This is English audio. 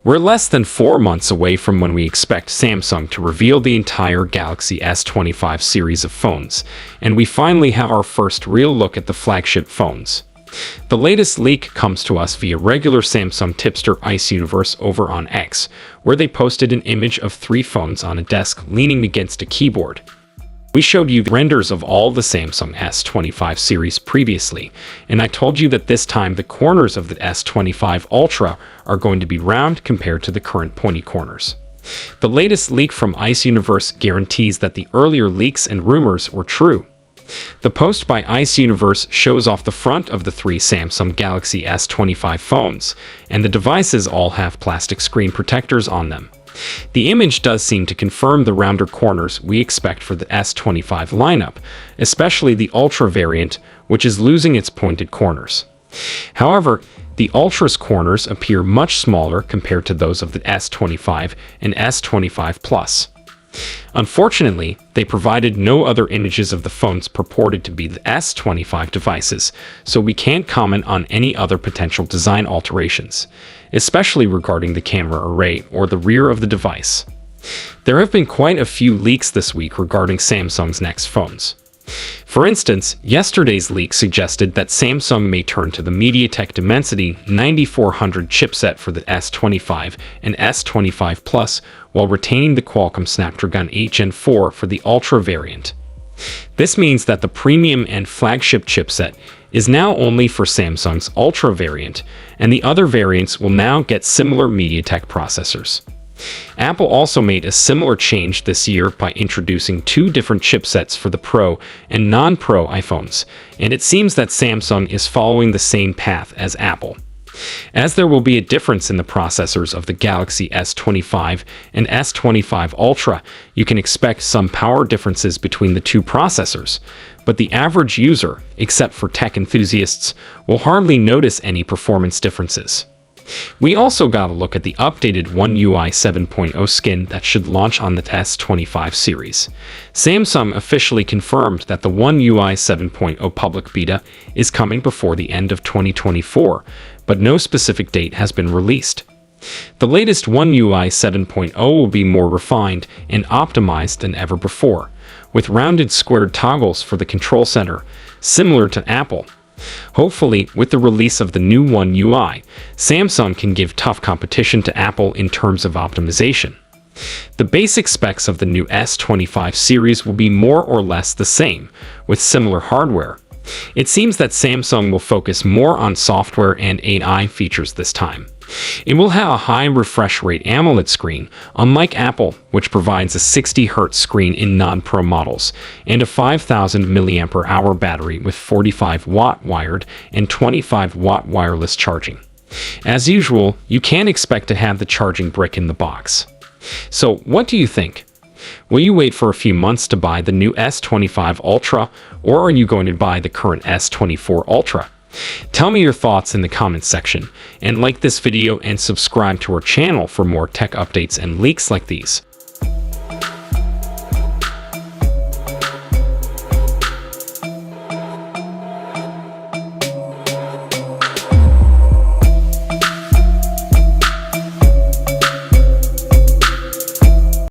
We're less than 4 months away from when we expect Samsung to reveal the entire Galaxy S25 series of phones, and we finally have our first real look at the flagship phones. The latest leak comes to us via regular Samsung tipster Ice Universe over on X, where they posted an image of 3 phones on a desk leaning against a keyboard. We showed you the renders of all the Samsung S25 series previously, and I told you that this time the corners of the S25 Ultra are going to be round compared to the current pointy corners. The latest leak from Ice Universe guarantees that the earlier leaks and rumors were true. The post by Ice Universe shows off the front of the 3 Samsung Galaxy S25 phones, and the devices all have plastic screen protectors on them. The image does seem to confirm the rounder corners we expect for the S25 lineup, especially the Ultra variant, which is losing its pointed corners. However, the Ultra's corners appear much smaller compared to those of the S25 and S25 Plus. Unfortunately, they provided no other images of the phones purported to be the S25 devices, so we can't comment on any other potential design alterations, especially regarding the camera array or the rear of the device. There have been quite a few leaks this week regarding Samsung's next phones. For instance, yesterday's leak suggested that Samsung may turn to the MediaTek Dimensity 9400 chipset for the S25 and S25 Plus while retaining the Qualcomm Snapdragon 8 Gen 4 for the Ultra variant. This means that the premium and flagship chipset is now only for Samsung's Ultra variant, and the other variants will now get similar MediaTek processors. Apple also made a similar change this year by introducing 2 different chipsets for the Pro and non-Pro iPhones, and it seems that Samsung is following the same path as Apple. As there will be a difference in the processors of the Galaxy S25 and S25 Ultra, you can expect some power differences between the 2 processors, but the average user, except for tech enthusiasts, will hardly notice any performance differences. We also got a look at the updated One UI 7.0 skin that should launch on the S25 series. Samsung officially confirmed that the One UI 7.0 public beta is coming before the end of 2024, but no specific date has been released. The latest One UI 7.0 will be more refined and optimized than ever before, with rounded squared toggles for the control center, similar to Apple. Hopefully, with the release of the new One UI, Samsung can give tough competition to Apple in terms of optimization. The basic specs of the new S25 series will be more or less the same, with similar hardware. It seems that Samsung will focus more on software and AI features this time. It will have a high refresh rate AMOLED screen, unlike Apple, which provides a 60Hz screen in non-Pro models, and a 5000 mAh battery with 45-watt wired and 25-watt wireless charging. As usual, you can't expect to have the charging brick in the box. So, what do you think? Will you wait for a few months to buy the new S25 Ultra, or are you going to buy the current S24 Ultra? Tell me your thoughts in the comments section, and like this video and subscribe to our channel for more tech updates and leaks like these.